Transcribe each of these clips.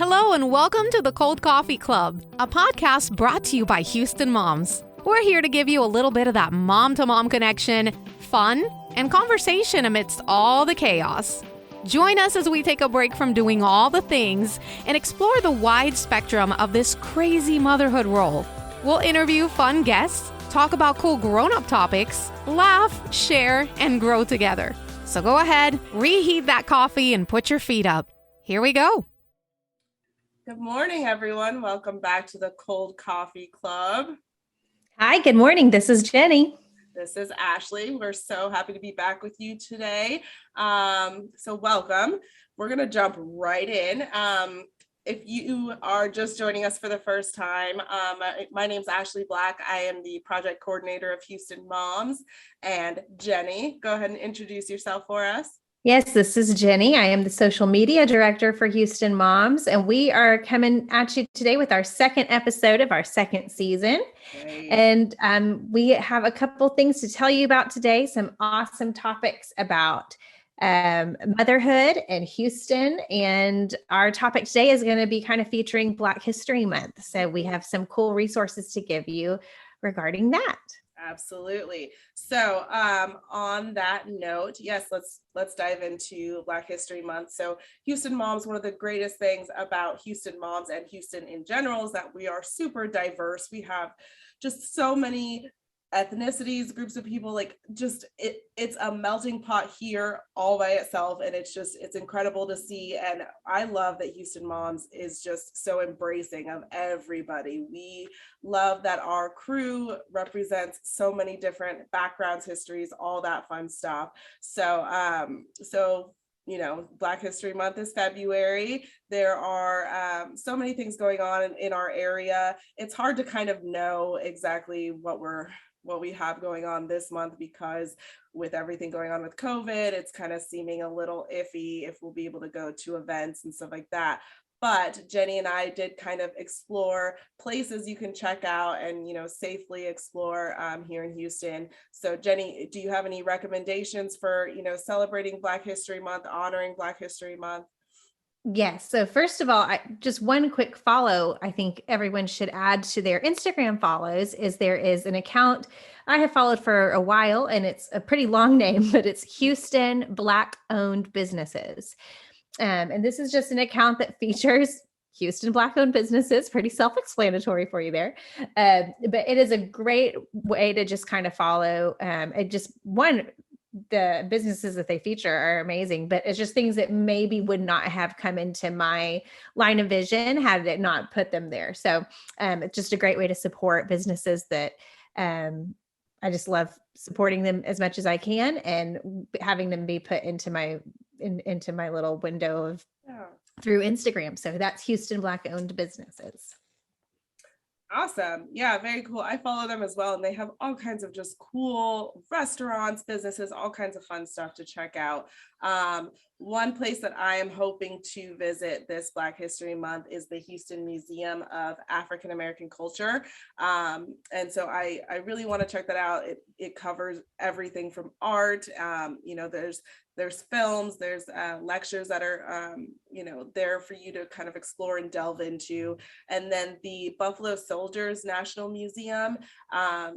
Hello and welcome to the Cold Coffee Club, a podcast brought to you by Houston Moms. We're here to give you a little bit of that mom-to-mom connection, fun, and conversation amidst all the chaos. Join us as we take a break from doing all the things and explore the wide spectrum of this crazy motherhood role. We'll interview fun guests, talk about cool grown-up topics, laugh, share, and grow together. So go ahead, reheat that coffee and put your feet up. Here we go. Good morning, everyone. Welcome back to the Cold Coffee Club. Hi, good morning. This is Jenny. This is Ashley. We're so happy to be back with you today. So welcome. We're going to jump right in. If you are just joining us for the first time, my name's Ashley Black. I am the project coordinator of Houston Moms. And Jenny, go ahead and introduce yourself for us. Yes, this is Jenny. I am the social media director for Houston Moms, and we are coming at you today with our second episode of our second season. Great. And we have a couple things to tell you about today, some awesome topics about motherhood and Houston. And our topic today is going to be kind of featuring Black History Month. So we have some cool resources to give you regarding that. Absolutely. So on that note, yes, let's dive into Black History Month. So Houston Moms, one of the greatest things about Houston Moms and Houston in general is that we are super diverse. We have just so many ethnicities, groups of people, like just it's a melting pot here all by itself, and it's incredible to see. And I love that Houston Moms is just so embracing of everybody. We love that our crew represents so many different backgrounds, histories, all that fun stuff. So you know, Black History Month is February. There are so many things going on in our area. It's hard to kind of know exactly what we have going on this month, because with everything going on with COVID, it's kind of seeming a little iffy if we'll be able to go to events and stuff like that. But Jenny and I did kind of explore places you can check out and, you know, safely explore here in Houston. So Jenny, do you have any recommendations for, you know, celebrating Black History Month, honoring Black History Month? Yes. So first of all, just one quick follow I think everyone should add to their Instagram follows is there is an account I have followed for a while, and it's a pretty long name, but it's Houston Black Owned Businesses. And this is just an account that features Houston Black owned businesses, pretty self-explanatory for you there. But it is a great way to just kind of follow the businesses that they feature are amazing, but it's just things that maybe would not have come into my line of vision had it not put them there. So it's just a great way to support businesses that I just love supporting them as much as I can and having them be put into my little window of through Instagram. So that's Houston Black owned businesses. Awesome. Yeah, very cool. I follow them as well. And they have all kinds of just cool restaurants, businesses, all kinds of fun stuff to check out. One place that I am hoping to visit this Black History Month is the Houston Museum of African American Culture. And so I really want to check that out. It covers everything from art. You know, there's films, there's lectures that are, you know, there for you to kind of explore and delve into. And then the Buffalo Soldiers National Museum,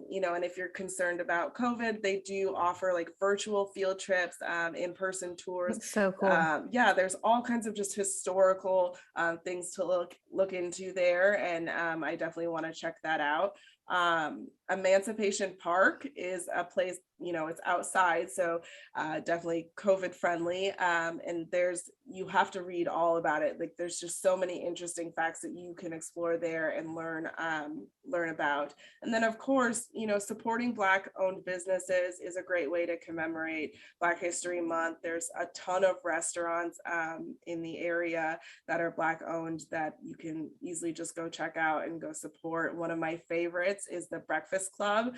you know, and if you're concerned about COVID, they do offer like virtual field trips, in-person tours. That's so cool. Yeah, there's all kinds of just historical things to look into there. And I definitely want to check that out. Emancipation Park is a place, you know, it's outside, so definitely COVID friendly. And you have to read all about it. Like there's just so many interesting facts that you can explore there and learn about. And then of course, you know, supporting Black owned businesses is a great way to commemorate Black History Month. There's a ton of restaurants in the area that are Black owned that you can easily just go check out and go support. One of my favorites is the Breakfast Club.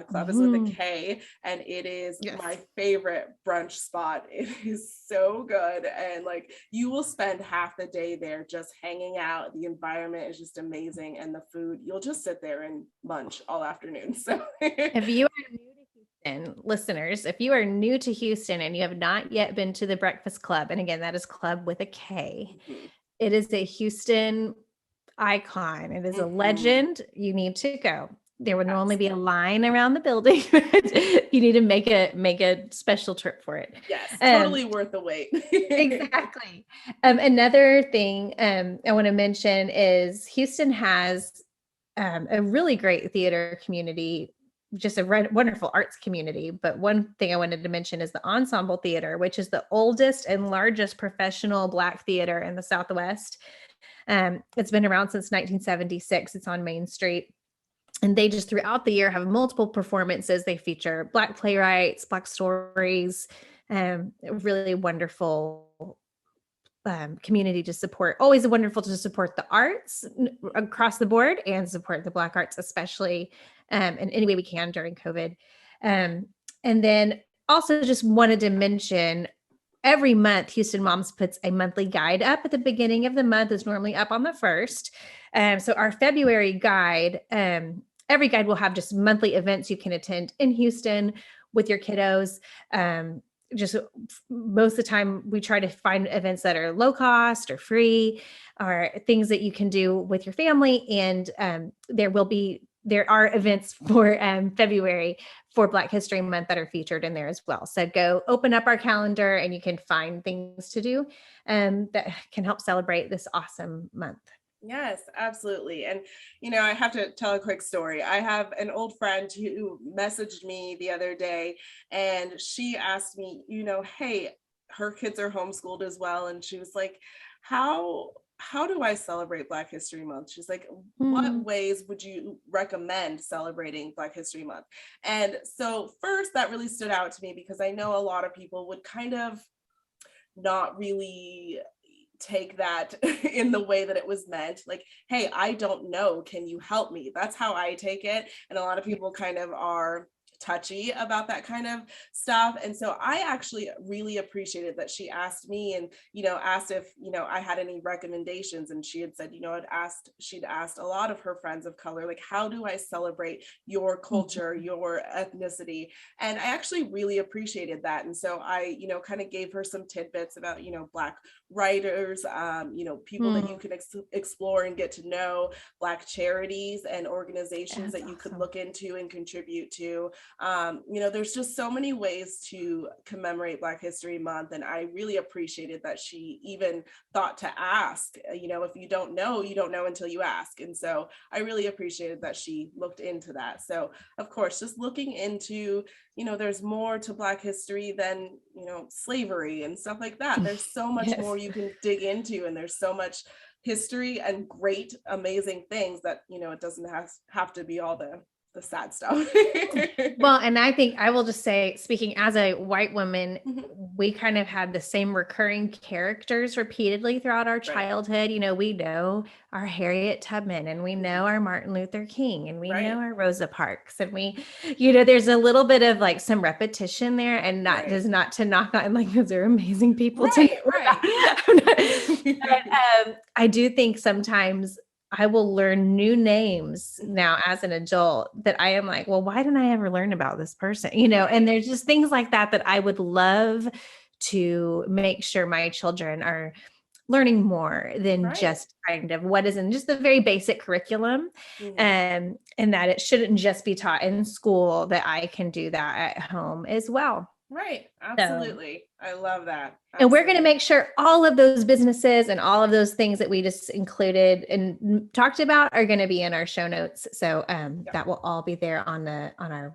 Club is with a K, and it is my favorite brunch spot. It is so good, and like you will spend half the day there just hanging out. The environment is just amazing, and the food, you'll just sit there and munch all afternoon. So if you are new to Houston, listeners, if you are new to Houston and you have not yet been to the Breakfast Club, and again, that is Club with a K, It is a Houston icon. It is a legend. You need to go. There would normally be a line around the building. You need to make a special trip for it. Yes, totally worth the wait. Exactly. Another thing I want to mention is Houston has a really great theater community, just a wonderful arts community. But one thing I wanted to mention is the Ensemble Theater, which is the oldest and largest professional Black theater in the Southwest. It's been around since 1976. It's on Main Street. And they just throughout the year have multiple performances. They feature Black playwrights, Black stories, really wonderful community to support. Always wonderful to support the arts across the board and support the Black arts, especially in any way we can during COVID. And then also just wanted to mention every month, Houston Moms puts a monthly guide up at the beginning of the month. Is normally up on the 1st. So our February guide, every guide will have just monthly events you can attend in Houston with your kiddos. Just most of the time we try to find events that are low cost or free or things that you can do with your family. And there are events for February for Black History Month that are featured in there as well. So go open up our calendar and you can find things to do that can help celebrate this awesome month. Yes, absolutely. And, I have to tell a quick story. I have an old friend who messaged me the other day and she asked me, hey, her kids are homeschooled as well. And she was like, how do I celebrate Black History Month? She's like, what ways would you recommend celebrating Black History Month? And so first, that really stood out to me because I know a lot of people would kind of not really take that in the way that it was meant. Like, hey, I don't know, can you help me? That's how I take it. And a lot of people kind of are touchy about that kind of stuff. And so I actually really appreciated that she asked me and, asked if, I had any recommendations. And she had said, she'd asked a lot of her friends of color, like, how do I celebrate your culture, your ethnicity? And I actually really appreciated that. And so I, kind of gave her some tidbits about, Black writers, people that you can explore and get to know, Black charities and organizations that you could look into and contribute to. There's just so many ways to commemorate Black History Month. And I really appreciated that she even thought to ask, if you don't know, you don't know until you ask. And so I really appreciated that she looked into that. So of course, just looking into, there's more to Black history than, slavery and stuff like that. There's so much more you can dig into, and there's so much history and great, amazing things that, it doesn't have to be all the sad stuff. Well, and I think I will just say, speaking as a white woman, we kind of had the same recurring characters repeatedly throughout our childhood. We know our Harriet Tubman, and we know our Martin Luther King, and we know our Rosa Parks, and we, there's a little bit of like some repetition there, and not just not to knock on, like, those are amazing people to know but, I do think sometimes I will learn new names now as an adult that I am like, well, why didn't I ever learn about this person? And there's just things like that I would love to make sure my children are learning more than just kind of what is in just the very basic curriculum. And that it shouldn't just be taught in school, that I can do that at home as well. Right. Absolutely. So, I love that. Absolutely. And we're going to make sure all of those businesses and all of those things that we just included and talked about are going to be in our show notes. So that will all be there on our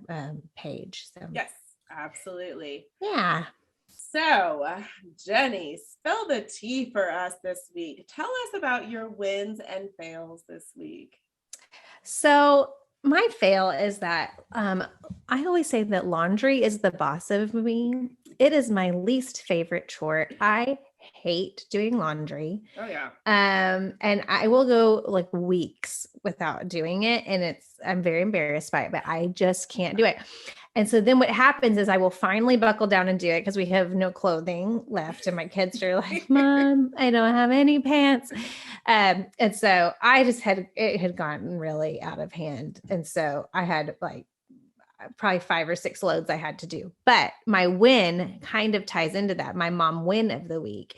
page. So yes, absolutely. Yeah. So Jenny, spill the tea for us this week. Tell us about your wins and fails this week. So my fail is that I always say that laundry is the boss of me. It is my least favorite chore. I hate doing laundry. Oh yeah. And I will go like weeks without doing it. And I'm very embarrassed by it, but I just can't do it. And so then what happens is I will finally buckle down and do it because we have no clothing left. And my kids are like, Mom, I don't have any pants. And so it had gotten really out of hand. And so I had like probably 5 or 6 loads I had to do. But my win kind of ties into that. My mom win of the week,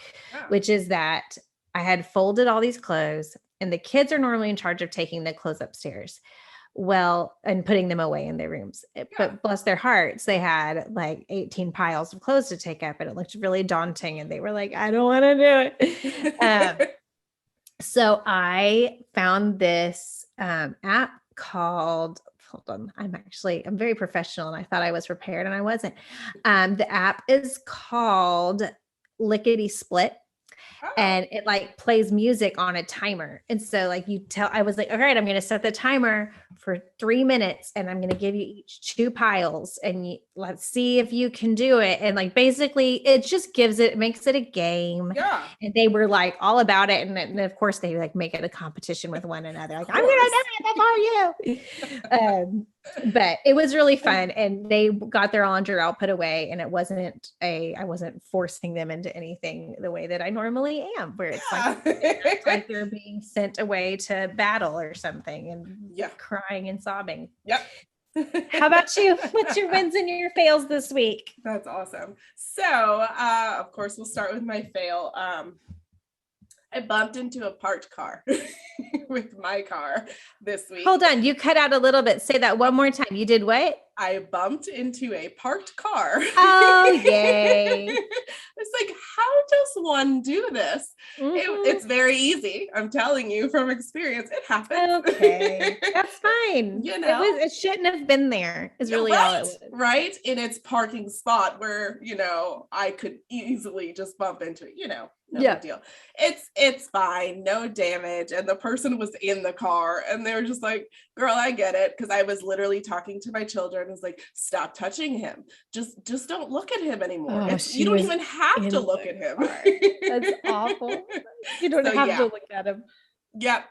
which is that I had folded all these clothes, and the kids are normally in charge of taking the clothes upstairs. Well, and putting them away in their rooms. But bless their hearts, they had like 18 piles of clothes to take up, and it looked really daunting. And they were like, I don't want to do it. So I found this app called, hold on, I'm very professional, and I thought I was prepared and I wasn't. The app is called Lickety Split. And it like plays music on a timer. And so like I was like, all right, I'm going to set the timer for 3 minutes, and I'm going to give you each 2 piles, and let's see if you can do it. And like, basically it just makes it a game. Yeah. And they were like all about it. And then of course they like make it a competition with one another. Like, I'm going to do it before you. But it was really fun, and they got their laundry all put away, and I wasn't forcing them into anything the way that I normally am, where it's like they're being sent away to battle or something, and crying and sobbing. Yep. How about you? What's your wins and your fails this week? That's awesome. So, of course, we'll start with my fail. I bumped into a parked car with my car this week. Hold on. You cut out a little bit. Say that one more time. You did what? I bumped into a parked car. Oh, yay. It's like, how does one do this? Mm-hmm. It's very easy. I'm telling you from experience, it happens. Okay. That's fine. You know, it shouldn't have been there is really all it was. Right? In its parking spot where, I could easily just bump into it, no big deal. It's fine. No damage. And the person was in the car, and they were just like, girl, I get it. Cause I was literally talking to my children. I was like, stop touching him. Just don't look at him anymore. You don't even have to look at him. That's awful. You don't have to look at him. Yep.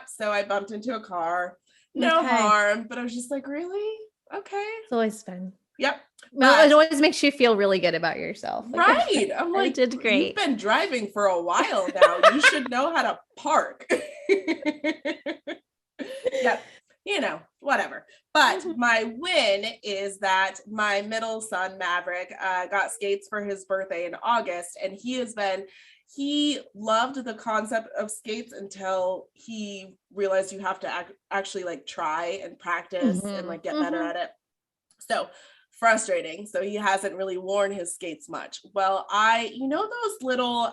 So I bumped into a car. No harm. But I was just like, really? Okay. It's always fun. Yep. Well, it always makes you feel really good about yourself. Right. I'm like, I did great. You've been driving for a while now. You should know how to park. Yep. Whatever. But my win is that my middle son, Maverick, got skates for his birthday in August. And he loved the concept of skates until he realized you have to actually like try and practice and like get better at it. So frustrating. So he hasn't really worn his skates much. Well, those little,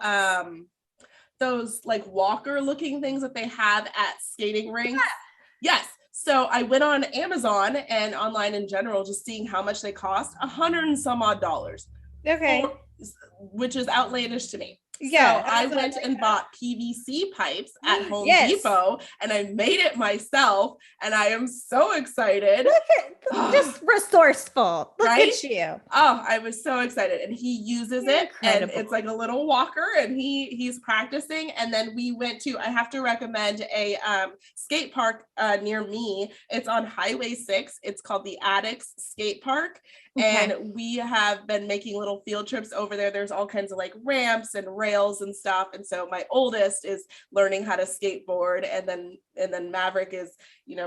those like walker looking things that they have at skating rinks. Yes. So I went on Amazon and online in general, just seeing how much they cost, $100 and some odd. Okay. Which is outlandish to me. Yeah. So I went and bought PVC pipes at Home Depot, and I made it myself, and I am so excited. Just resourceful. Look right? at you. Oh, I was so excited. And he uses it, and it's like a little walker, and he's practicing. And then we went to, I have to recommend a skate park near me. It's on Highway 6. It's called the Addicts Skate Park. And we have been making little field trips over there. There's all kinds of like ramps and rails and stuff. And so my oldest is learning how to skateboard, and then Maverick is,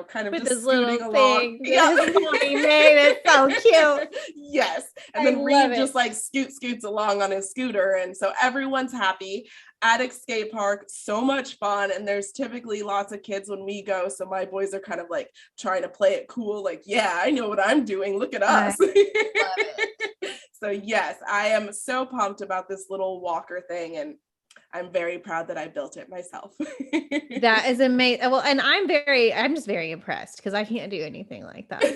kind of with just scooting along. Yeah, he made it so cute. Yes. And then Reed just like scoots along on his scooter. And so everyone's happy. Attic skate park, so much fun. And there's typically lots of kids when we go. So my boys are kind of like trying to play it cool. Like, yeah, I know what I'm doing. Look at us. So yes, I am so pumped about this little walker thing. And I'm very proud that I built it myself. That is amazing. Well, and I'm just very impressed because I can't do anything like that. So.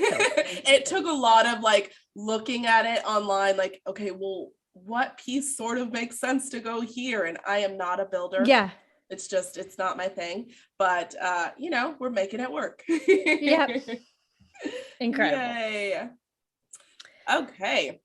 It took a lot of like looking at it online, like, okay, well, what piece sort of makes sense to go here? And I am not a builder. Yeah. It's not my thing, but we're making it work. Yep. Incredible. Yay. Okay.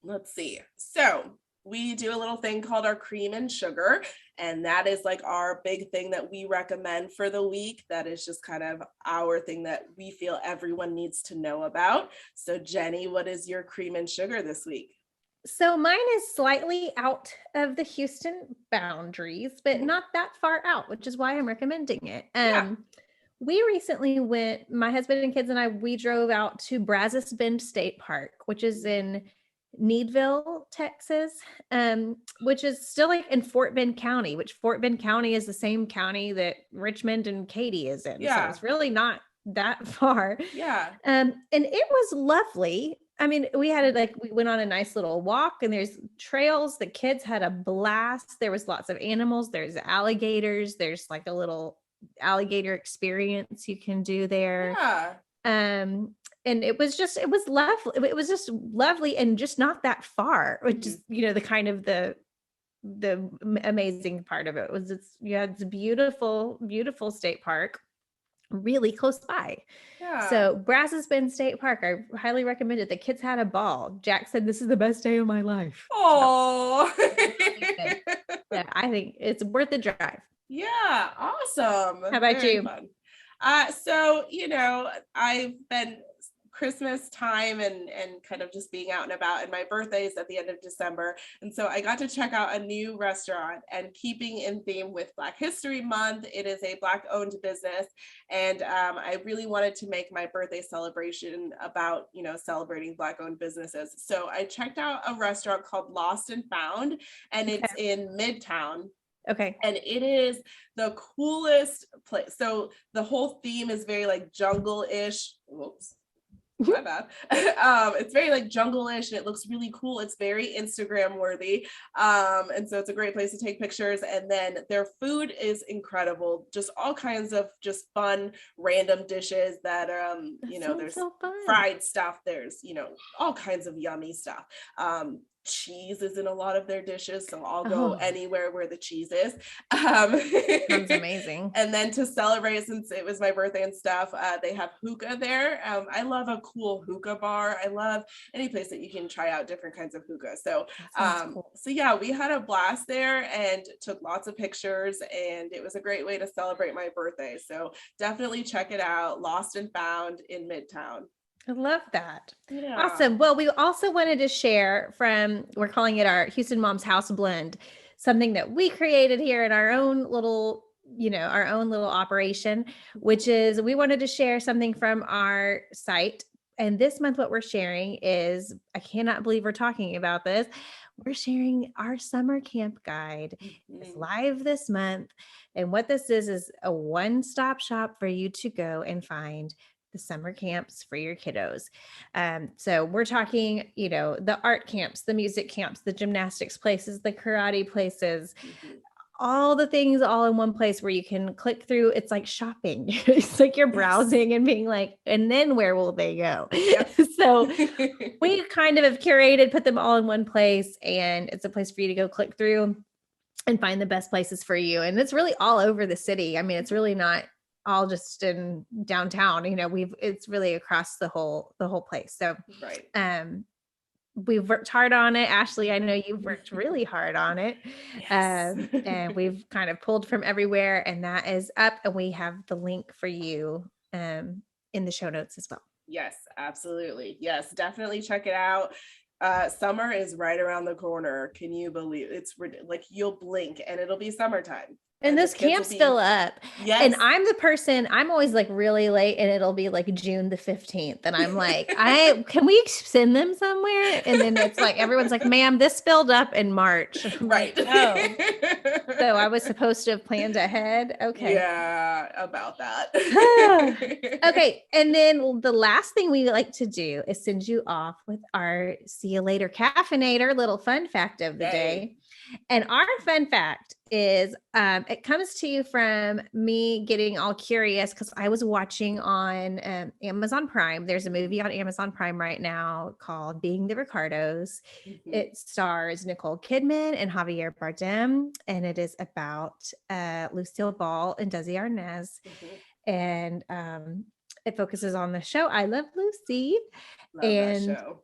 Let's see. So we do a little thing called our cream and sugar. And that is like our big thing that we recommend for the week. That is just kind of our thing that we feel everyone needs to know about. So Jenny, what is your cream and sugar this week? So mine is slightly out of the Houston boundaries, but not that far out, which is why I'm recommending it. We recently went, my husband and kids and I, we drove out to Brazos Bend State Park, which is in Needville, Texas, which is still like in Fort Bend County, which Fort Bend County is the same county that Richmond and Katy is in. So Yeah. it's really not that far. Yeah. And it was lovely. I mean, we went on a nice little walk, and there's trails. The kids had a blast. There was lots of animals. There's alligators. There's like a little alligator experience you can do there. Yeah. And it was lovely. It was just lovely and just not that far, which is, the kind of the amazing part of it was it's a beautiful, beautiful state park really close by. Yeah. So Brazos Bend State Park, I highly recommend it. The kids had a ball. Jack said, "This is the best day of my life." Oh, yeah, I think it's worth the drive. Yeah, awesome. How about Very you? fun. So, I've been Christmas time and kind of just being out and about, and my birthday is at the end of December. And so I got to check out a new restaurant, and keeping in theme with Black History Month, it is a Black owned business. And I really wanted to make my birthday celebration about, celebrating Black owned businesses. So I checked out a restaurant called Lost and Found, and it's in Midtown. Okay. And it is the coolest place. So the whole theme is very like jungle-ish. Whoops. My bad. It's very like jungle-ish, and it looks really cool. It's very Instagram worthy. And so it's a great place to take pictures. And then their food is incredible. Just all kinds of just fun, random dishes that, there's so fried stuff. There's, all kinds of yummy stuff. Cheese is in a lot of their dishes, so I'll go anywhere where the cheese is. Sounds amazing. And then to celebrate, since it was my birthday and stuff, they have hookah there. I love a cool hookah bar. I love any place that you can try out different kinds of hookah. So cool. So yeah, we had a blast there and took lots of pictures, and it was a great way to celebrate my birthday. So definitely check it out. Lost and Found in Midtown. I love that. Yeah. Awesome. Well, we also wanted to share we're calling it our Houston Moms House Blend, something that we created here in our own little operation, which is we wanted to share something from our site. And this month, what we're sharing is, I cannot believe we're talking about this. We're sharing our summer camp guide. It's live this month. And what this is a one-stop shop for you to go and find the summer camps for your kiddos. So we're talking, the art camps, the music camps, the gymnastics places, the karate places, all the things all in one place where you can click through. It's like shopping. It's like you're browsing and being like, and then where will they go? Yep. So we kind of have curated, put them all in one place, and it's a place for you to go click through and find the best places for you. And it's really all over the city. I mean, it's really not all just in downtown, it's really across the whole place. So, right. We've worked hard on it. Ashley, I know you've worked really hard on it. Yes. And we've kind of pulled from everywhere, and that is up, and we have the link for you, in the show notes as well. Yes, absolutely. Yes, definitely check it out. Summer is right around the corner. Can you believe it's like you'll blink and it'll be summertime. And those camps fill up. Yes. And I'm always like really late, and it'll be like June the 15th. And I'm like, can we send them somewhere? And then it's like, everyone's like, ma'am, this filled up in March. Right. Oh. So I was supposed to have planned ahead. Okay. Yeah, about that. Okay. And then the last thing we like to do is send you off with our see you later caffeinator, little fun fact of the day. And our fun fact is, it comes to you from me getting all curious because I was watching on Amazon Prime. There's a movie on Amazon Prime right now called Being the Ricardos. It stars Nicole Kidman and Javier Bardem, and it is about Lucille Ball and Desi Arnaz. And it focuses on the show I Love Lucy. Love that show.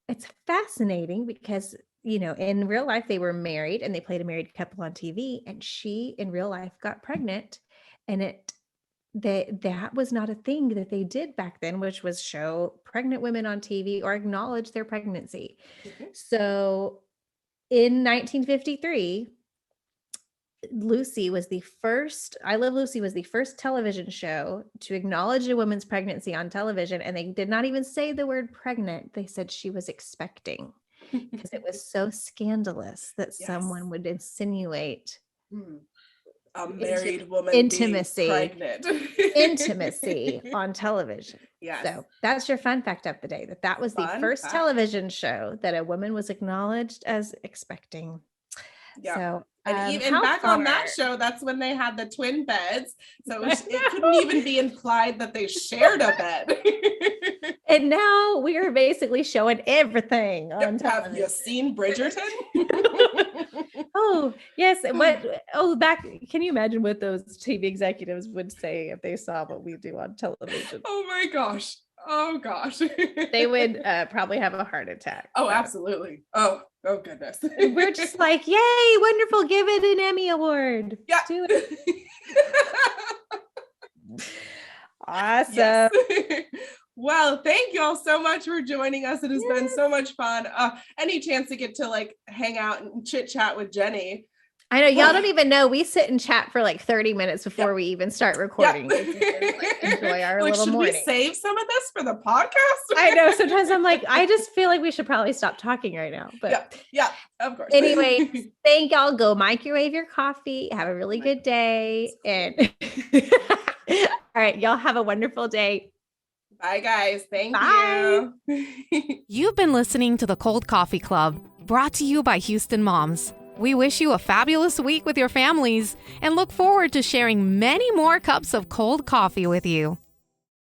It's fascinating because in real life, they were married and they played a married couple on TV, and she in real life got pregnant, and that was not a thing that they did back then, which was show pregnant women on TV or acknowledge their pregnancy. So in 1953, I Love Lucy was the first television show to acknowledge a woman's pregnancy on television. And they did not even say the word pregnant. They said she was expecting. because it was so scandalous that Yes. someone would insinuate a married woman intimacy, being pregnant. intimacy on television. Yes. So that's your fun fact of the day, that was the Fun first fact. television show that a woman was acknowledged as expecting. Yeah. So, and even how back on that far- show, that's when they had the twin beds. So it couldn't even be implied that they shared a bed. And now we are basically showing everything on Have television. you seen Bridgerton? Oh, yes. Can you imagine what those TV executives would say if they saw what we do on television? Oh my gosh. Oh gosh. They would probably have a heart attack. Oh, absolutely. Oh goodness. We're just like, yay, wonderful. Give it an Emmy Award. Yeah. Do it. Awesome. Yes. Well, thank you all so much for joining us. It has been so much fun. Any chance to get to like hang out and chit chat with Jenny. I know y'all don't even know. We sit and chat for like 30 minutes before we even start recording. Enjoy our little should morning. We save some of this for the podcast? I know. Sometimes I'm like, I just feel like we should probably stop talking right now. But yeah, of course. Anyway, thank y'all. Go microwave your coffee. Have a really good day. And all right, y'all have a wonderful day. Bye, guys. Thank Bye. you. You've been listening to the Cold Coffee Club, brought to you by Houston Moms. We wish you a fabulous week with your families and look forward to sharing many more cups of cold coffee with you.